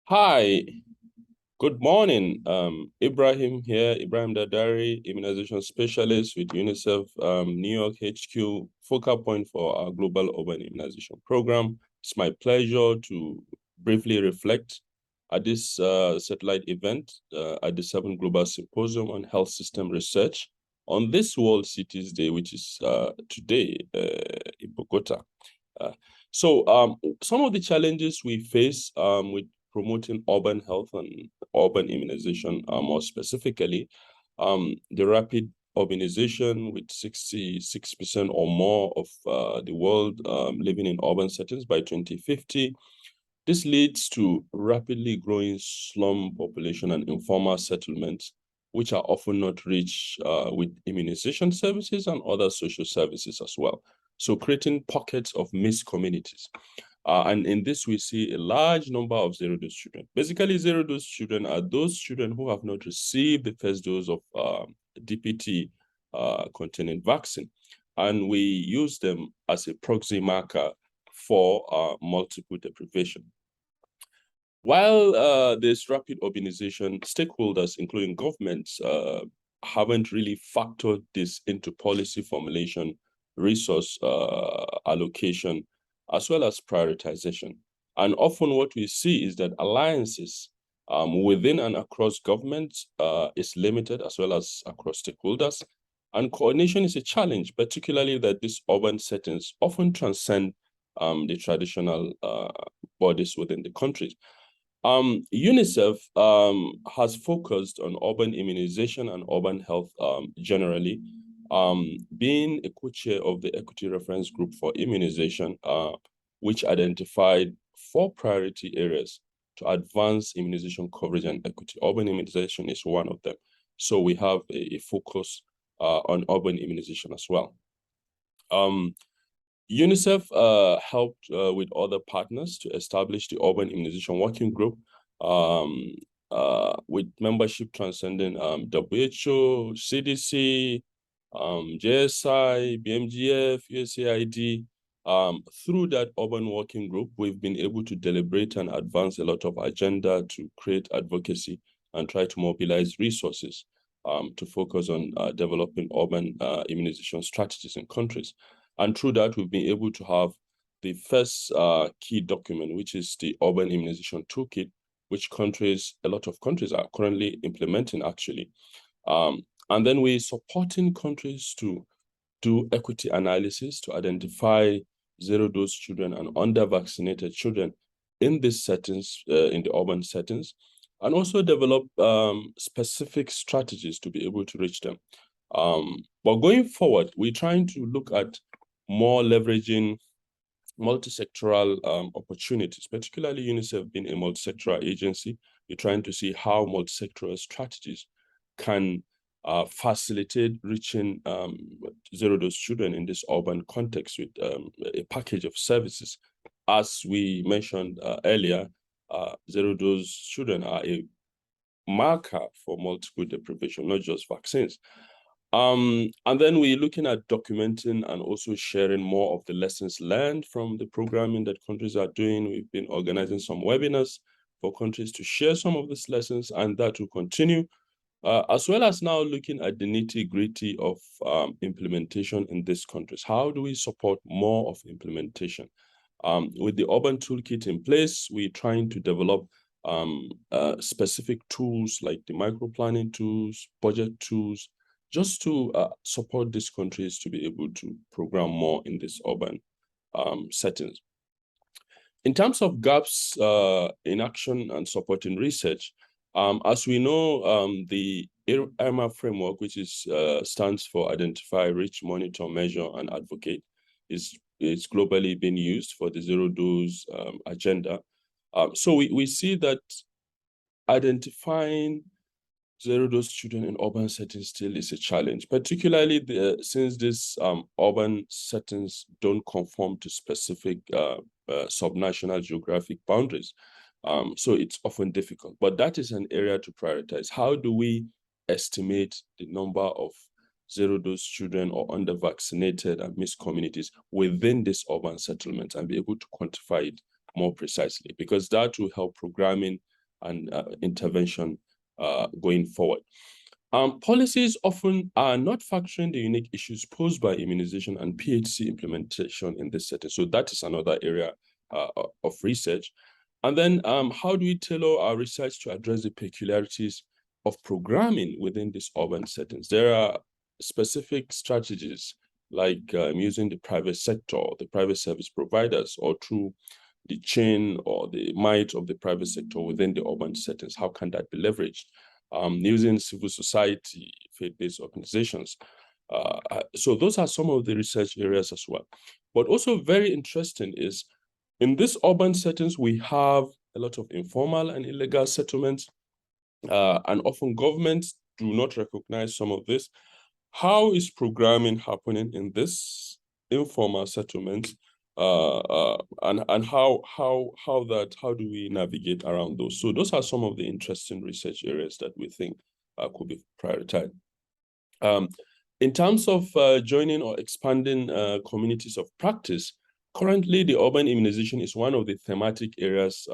Hi, good morning. Ibrahim here, Ibrahim Dadari, immunization specialist with UNICEF New York HQ, focal point for our global urban immunization program. It's my pleasure to briefly reflect at this satellite event at the 7th Global Symposium on Health System Research on this World Cities Day, which is today in Bogota. Uh, so some of the challenges we face with promoting urban health and urban immunization, more specifically, the rapid urbanization with 66% or more of the world living in urban settings by 2050. This leads to rapidly growing slum population and informal settlements, which are often not reached with immunization services and other social services as well. So creating pockets of mixed communities. And in this, we see a large number of zero-dose children. Basically, zero-dose children are those children who have not received the first dose of DPT containing vaccine. And we use them as a proxy marker for multiple deprivation. While this rapid urbanization, stakeholders, including governments, haven't really factored this into policy formulation, resource allocation, as well as prioritization. And often what we see is that alliances within and across governments is limited, as well as across stakeholders. And coordination is a challenge, particularly that these urban settings often transcend the traditional bodies within the countries. UNICEF has focused on urban immunization and urban health generally, being a co-chair of the Equity Reference Group for Immunization, which identified 4 priority areas to advance immunization coverage and equity. Urban immunization is one of them. So we have a focus on urban immunization as well. UNICEF helped with other partners to establish the Urban Immunization Working Group with membership transcending WHO, CDC, JSI, BMGF, USAID. Through that urban working group, we've been able to deliberate and advance a lot of agenda to create advocacy and try to mobilize resources to focus on developing urban immunization strategies in countries. And through that, we've been able to have the first key document, which is the Urban Immunization Toolkit, which a lot of countries are currently implementing, actually. And then we're supporting countries to do equity analysis to identify zero-dose children and under-vaccinated children in these settings, in the urban settings, and also develop specific strategies to be able to reach them. But going forward, we're trying to look at more leveraging multisectoral opportunities, particularly UNICEF being a multisectoral agency. We're trying to see how multisectoral strategies can facilitate reaching zero-dose children in this urban context with a package of services. As we mentioned earlier, zero-dose children are a marker for multiple deprivation, not just vaccines. And then we're looking at documenting and also sharing more of the lessons learned from the programming that countries are doing. We've been organizing some webinars for countries to share some of these lessons, and that will continue, as well as now looking at the nitty-gritty of implementation in these countries. How do we support more of implementation? With the urban toolkit in place, we're trying to develop specific tools like the micro-planning tools, budget tools, just to support these countries to be able to program more in these urban settings. In terms of gaps in action and supporting research, as we know, the IRMA framework, which stands for Identify, Reach, Monitor, Measure, and Advocate, is globally being used for the zero-dose agenda. So we see that identifying zero-dose children in urban settings still is a challenge, particularly since these urban settings don't conform to specific subnational geographic boundaries. So it's often difficult, but that is an area to prioritize. How do we estimate the number of zero-dose children or under-vaccinated and mixed communities within this urban settlement and be able to quantify it more precisely? Because that will help programming and intervention going forward. Policies often are not factoring the unique issues posed by immunization and PHC implementation in this setting. So that is another area of research. And then how do we tailor our research to address the peculiarities of programming within these urban settings? There are specific strategies like using the private sector, the private service providers, or through the chain or the might of the private sector within the urban settings. How can that be leveraged? Using civil society, faith-based organizations. So those are some of the research areas as well. But also very interesting is in these urban settings, we have a lot of informal and illegal settlements, and often governments do not recognize some of this. How is programming happening in this informal settlement, and how do we navigate around those? So those are some of the interesting research areas that we think could be prioritized. In terms of joining or expanding communities of practice, currently the urban immunization is one of the thematic areas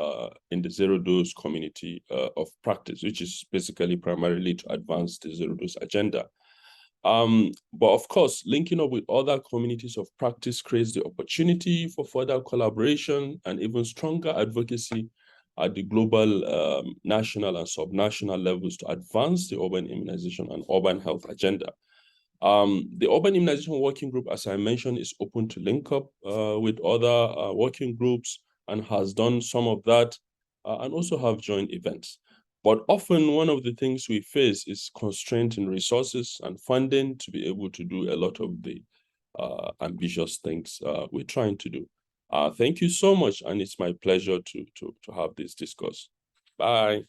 in the zero dose community of practice, which is basically primarily to advance the zero dose agenda. But of course, linking up with other communities of practice creates the opportunity for further collaboration and even stronger advocacy at the global, national and subnational levels to advance the urban immunization and urban health agenda. The Urban Immunization Working Group, as I mentioned, is open to link up with other working groups and has done some of that and also have joined events. But often one of the things we face is constraint in resources and funding to be able to do a lot of the ambitious things we're trying to do. Thank you so much, and it's my pleasure to have this discourse. Bye.